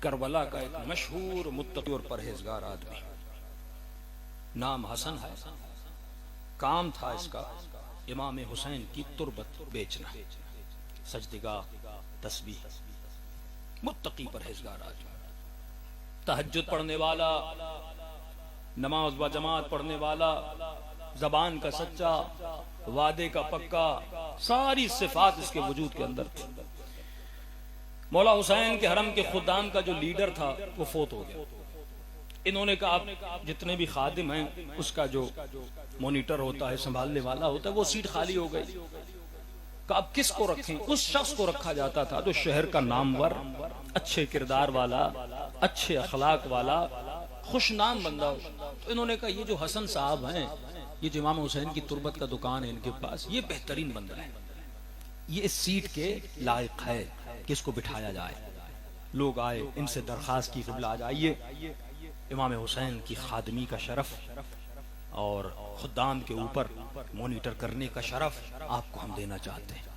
کربلا کا ایک مشہور متقی اور پرہیزگار آدمی، نام حسن ہے، کام تھا اس کا امام حسین کی تربت بیچنا، سجدگاہ، تسبیح، متقی پرہیزگار آدمی، تہجد پڑھنے والا، نماز با جماعت پڑھنے والا، زبان کا سچا، وعدے کا پکا، ساری صفات اس کے وجود کے اندر تھی۔ مولا حسین کے حرم کے خدام کا جو لیڈر تھا وہ فوت ہو گیا۔ انہوں نے کہا آپ جتنے بھی خادم ہیں اس کا جو مونیٹر ہوتا ہے، سنبھالنے والا ہوتا ہے، وہ سیٹ خالی ہو گئی۔ کہ اب کس کو رکھیں؟ اس شخص کو رکھا جاتا تھا جو شہر کا نامور، اچھے کردار والا، اچھے اخلاق والا، خوش نام بندہ ہو۔ تو انہوں نے کہا یہ جو حسن صاحب ہیں، یہ جو امام حسین کی تربت کا دکان ہے ان کے پاس، یہ بہترین بندہ ہے، یہ اس سیٹ کے لائق ہے کہ اس کو بٹھایا جائے۔ لوگ آئے، ان سے درخواست کی قبلہ آ جائیے، امام حسین کی خادمی کا شرف اور خدام کے اوپر مونیٹر کرنے کا شرف آپ کو ہم دینا چاہتے ہیں۔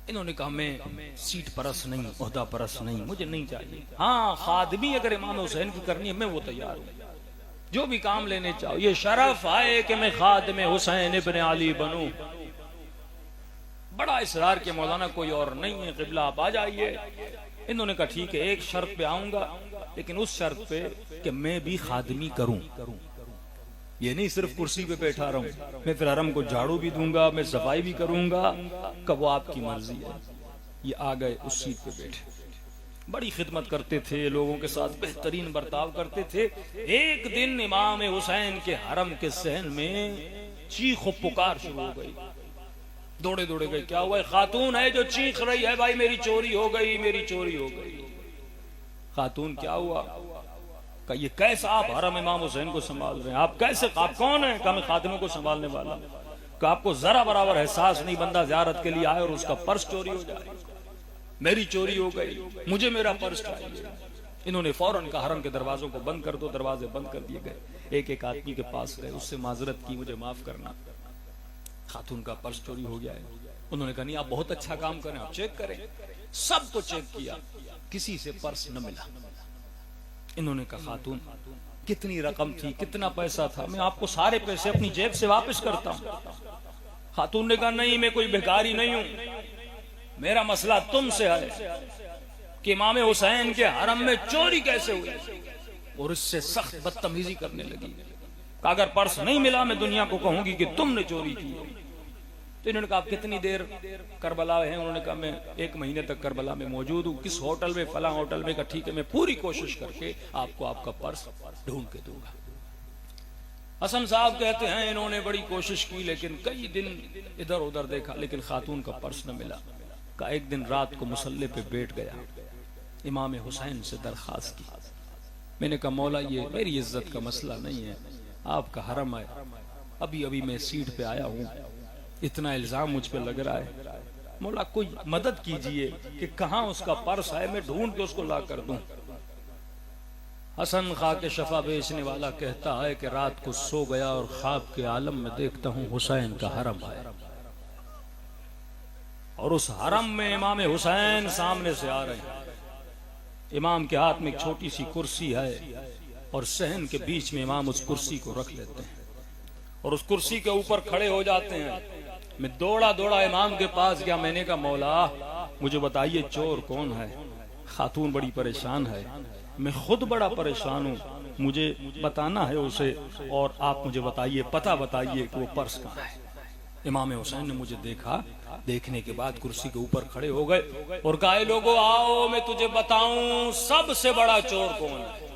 انہوں نے کہا میں سیٹ پرست نہیں، عہدہ پرست نہیں، مجھے نہیں چاہیے، ہاں خادمی اگر امام حسین کی کرنی ہے میں وہ تیار ہوں، جو بھی کام لینے چاہو، یہ شرف آئے کہ میں خادم حسین ابن علی بنوں۔ بڑا اصرار کیا مولانا کوئی اور نہیں ہے، قبلہ آپ آ جائیے۔ انہوں نے کہا ٹھیک ہے، ایک شرط پہ آؤں گا، لیکن اس شرط پہ کہ میں بھی خادمی کروں، یہ نہیں صرف کرسی پہ بیٹھا رہوں، میں پھر حرم کو جھاڑو بھی دوں گا، میں صفائی بھی کروں گا، کہ وہ آپ کی مرضی ہے۔ یہ آ گئے، اس سیٹ پہ بیٹھے، بڑی خدمت کرتے تھے، لوگوں کے ساتھ بہترین برتاؤ کرتے تھے۔ ایک دن امام حسین کے حرم کے صحن میں چیخ و پکار شروع ہو گئی، دوڑے دوڑے گئے، کیا ہوا ہے؟ خاتون ہے جو چیخ رہی ہے، بھائی میری چوری ہو گئی، میری چوری ہو گئی۔ خاتون کیا ہوا؟ کہ یہ کیسا آپ حرم امام حسین کو سنبھال رہے ہیں؟ آپ کیسے، آپ کون ہیں؟ کہ میں خادموں کو سنبھالنے والا۔ کہ آپ کو ذرا برابر احساس نہیں، بندہ زیارت کے لیے آئے اور اس کا پرس چوری ہو جائے؟ میری چوری ہو گئی، مجھے میرا پرس چاہیے۔ انہوں نے فوراً کہا حرم کے دروازوں کو بند کر دو، دروازے بند کر دیے گئے۔ ایک ایک آدمی کے پاس گئے، اس سے معذرت کی، مجھے معاف کرنا، خاتون کا پرس چوری ہو گیا ہے۔ انہوں نے کہا نہیں، آپ بہت اچھا کام کریں، آپ چیک کریں۔ سب کو چیک کیا، کسی سے پرس نہ ملا۔ انہوں نے کہا خاتون کتنی رقم تھی، کتنا پیسہ تھا؟ میں آپ کو سارے پیسے اپنی جیب سے واپس کرتا ہوں۔ خاتون نے کہا نہیں، میں کوئی بھکاری نہیں ہوں، میرا مسئلہ تم سے ہے کہ امام حسین کے حرم میں چوری کیسے ہوئی؟ اور اس سے سخت بدتمیزی کرنے لگی کہ اگر پرس نہیں ملا میں دنیا کو کہوں گی کہ تم نے چوری کی ہے۔ تو انہوں نے کہا آپ کتنی دیر کربلا ہیں؟ انہوں نے کہا میں 1 مہینے تک کربلا میں موجود ہوں، کس ہوٹل میں؟ فلاں ہوٹل میں۔ کہا ٹھیک ہے، میں پوری کوشش کر کے آپ کو آپ کا پرس ڈھونڈ کے دوں گا۔ حسن صاحب کہتے ہیں انہوں نے بڑی کوشش کی، لیکن کئی دن ادھر ادھر دیکھا، لیکن خاتون کا پرس نہ ملا۔ کہ ایک دن رات کو مصلی پہ بیٹھ گیا، امام حسین سے درخواست کی۔ میں نے کہا مولا یہ میری عزت کا مسئلہ نہیں ہے، آپ کا حرم ہے، ابھی ابھی میں سیٹ پہ آیا ہوں، اتنا الزام مجھ پہ لگ رہا ہے، مولا کوئی مدد کیجئے کہ کہاں اس کا پرس ہے، میں ڈھونڈ کے اس کو لا کر دوں۔ حسن خاک شفا بیچنے والا کہتا ہے کہ رات کو سو گیا اور خواب کے عالم میں دیکھتا ہوں حسین کا حرم ہے، اور اس حرم میں امام حسین سامنے سے آ رہے ہیں۔ امام کے ہاتھ میں ایک چھوٹی سی کرسی ہے، اور صحن کے بیچ میں امام اس کرسی کو رکھ لیتے ہیں اور اس کرسی کے اوپر کھڑے ہو جاتے ہیں۔ میں دوڑا دوڑا امام کے پاس گیا، میں نے کہا مولا مجھے بتائیے چور کون ہے؟ خاتون بڑی پریشان ہے، میں خود بڑا پریشان ہوں، مجھے بتانا ہے اسے، اور آپ مجھے بتائیے، پتہ بتائیے کہ وہ پرس کہاں ہے۔ امام حسین نے مجھے دیکھا، دیکھنے کے بعد کرسی کے اوپر کھڑے ہو گئے اور کہا اے لوگو آؤ میں تجھے بتاؤں سب سے بڑا چور کون ہے،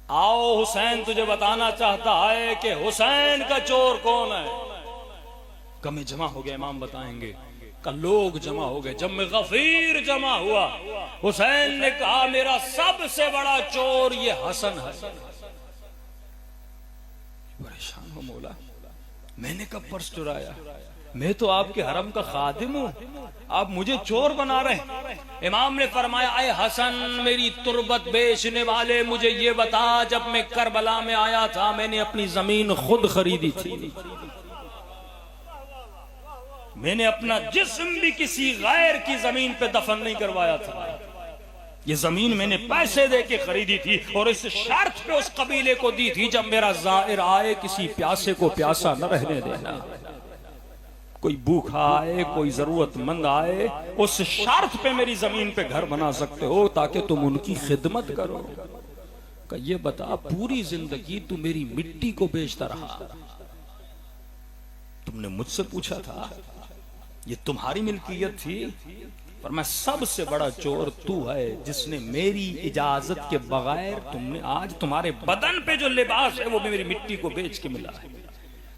آؤ حسین تجھے بتانا چاہتا ہے کہ حسین کا چور کون ہے۔ کمیں جمع ہو گئے، امام بتائیں گے، کہ لوگ جمع ہو گئے، جمع غفیر جمع ہوا۔ حسین نے کہا میرا سب سے بڑا چور یہ حسن ہے۔ پریشان ہو مولا، میں نے کب پرس چرایا؟ میں تو آپ کے حرم کا خادم ہوں، آپ مجھے چور بنا رہے ہیں۔ امام نے فرمایا اے حسن میری تربت بیچنے والے، مجھے یہ بتا جب میں کربلا میں آیا تھا میں نے اپنی زمین خود خریدی تھی، میں نے اپنا جسم بھی کسی غیر کی زمین پہ دفن نہیں کروایا تھا، یہ زمین میں نے پیسے دے کے خریدی تھی اور اس شرط پہ اس قبیلے کو دی تھی جب میرا زائر آئے کسی پیاسے کو پیاسا نہ رہنے دینا، کوئی بھوکا آئے کوئی ضرورت مند آئے اس شرط پہ میری زمین پہ گھر بنا سکتے ہو تاکہ تم ان کی خدمت کرو۔ کہ یہ بتا پوری زندگی تو میری مٹی کو بیچتا رہا، تم نے مجھ سے پوچھا تھا یہ تمہاری ملکیت تھی؟ پر میں سب سے بڑا چور تو ہے جس نے میری اجازت کے بغیر تم نے آج تمہارے بدن پہ جو لباس ہے وہ میری مٹی کو بیچ کے ملا ہے،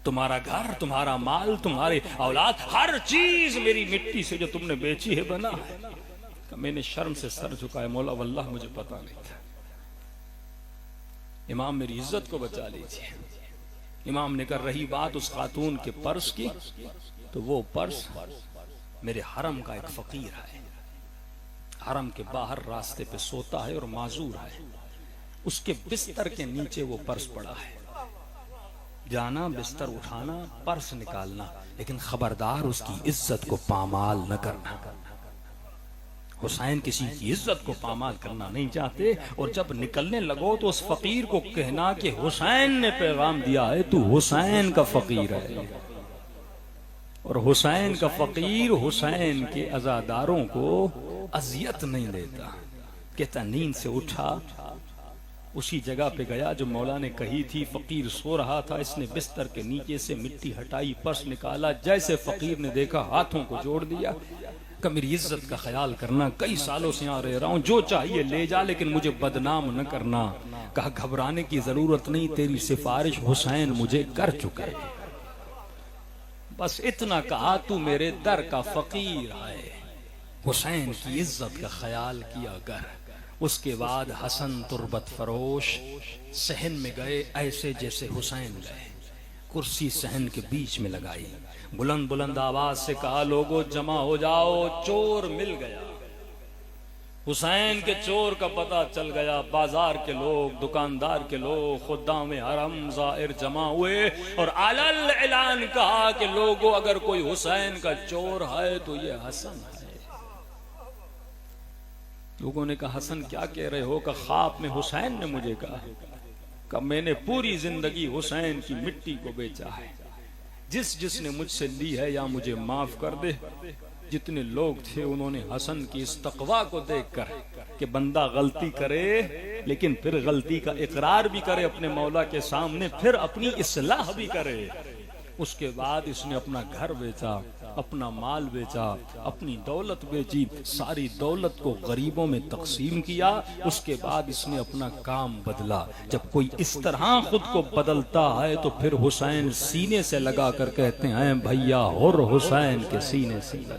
تمہارا گھر تمہارا مال تمہارے اولاد ہر چیز میری مٹی سے جو تم نے بیچی ہے بنا ہے۔ میں نے شرم سے سر جھکایا، مولا واللہ مجھے پتا نہیں تھا۔ امام میری عزت کو بچا لیجیے۔ امام نے کر رہی بات اس خاتون کے پرس کی تو وہ پرس میرے حرم کا ایک فقیر ہے، حرم کے باہر راستے پہ سوتا ہے اور معذور ہے، اس کے بستر کے نیچے وہ پرس پڑا ہے، جانا بستر اٹھانا پرس نکالنا، لیکن خبردار اس کی عزت کو پامال نہ کرنا۔ حسین کسی کی عزت کو پامال کرنا نہیں چاہتے، اور جب نکلنے لگو تو اس فقیر کو کہنا کہ حسین نے پیغام دیا ہے تو حسین کا فقیر ہے، اور حسین کا فقیر حسین کے عزاداروں کو اذیت نہیں دیتا۔ کہتا نیند سے اٹھا اسی جگہ پہ گیا جو مولا نے کہی تھی، فقیر سو رہا تھا، اس نے بستر کے نیچے سے مٹی ہٹائی، پرس نکالا، جیسے فقیر نے دیکھا ہاتھوں کو جوڑ دیا کہ میری عزت کا خیال کرنا، کئی سالوں سے یہاں رہ رہا ہوں، جو چاہیے لے جا لیکن مجھے بدنام نہ کرنا۔ کہا گھبرانے کی ضرورت نہیں، تیری سفارش حسین مجھے کر چکا ہے، بس اتنا کہا تو میرے در کا فقیر ہے، حسین کی عزت کا خیال کیا کر۔ اس کے بعد حسن تربت فروش صحن میں گئے ایسے جیسے حسین گئے، کرسی صحن کے بیچ میں لگائی، بلند بلند آواز سے کہا لوگو جمع ہو جاؤ، چور مل گیا۔ حسین کے چور کا پتہ چل گیا، بازار کے لوگ، دکاندار کے لوگ، خدام حرم زائر جمع ہوئے اور علل اعلان کہا کہ لوگو اگر کوئی حسین کا چور ہے تو یہ حسن ہے۔ لوگوں نے کہا حسن کیا کہہ رہے ہو؟ کہ خواب میں حسین نے مجھے کہا کہ میں نے پوری زندگی حسین کی مٹی کو بیچا ہے، جس نے مجھ سے لی ہے یا مجھے معاف کر دے۔ جتنے لوگ تھے انہوں نے حسن کی اس تقویٰ کو دیکھ کر کہ بندہ غلطی کرے لیکن پھر غلطی کا اقرار بھی کرے اپنے مولا کے سامنے، پھر اپنی اصلاح بھی کرے، اس کے بعد اس نے اپنا گھر بیچا، اپنا مال بیچا، اپنی دولت بیچی، ساری دولت کو غریبوں میں تقسیم کیا۔ اس کے بعد اس نے اپنا کام بدلا۔ جب کوئی اس طرح خود کو بدلتا ہے تو پھر حسین سینے سے لگا کر کہتے ہیں بھیا اور حسین کے سینے سے لگا۔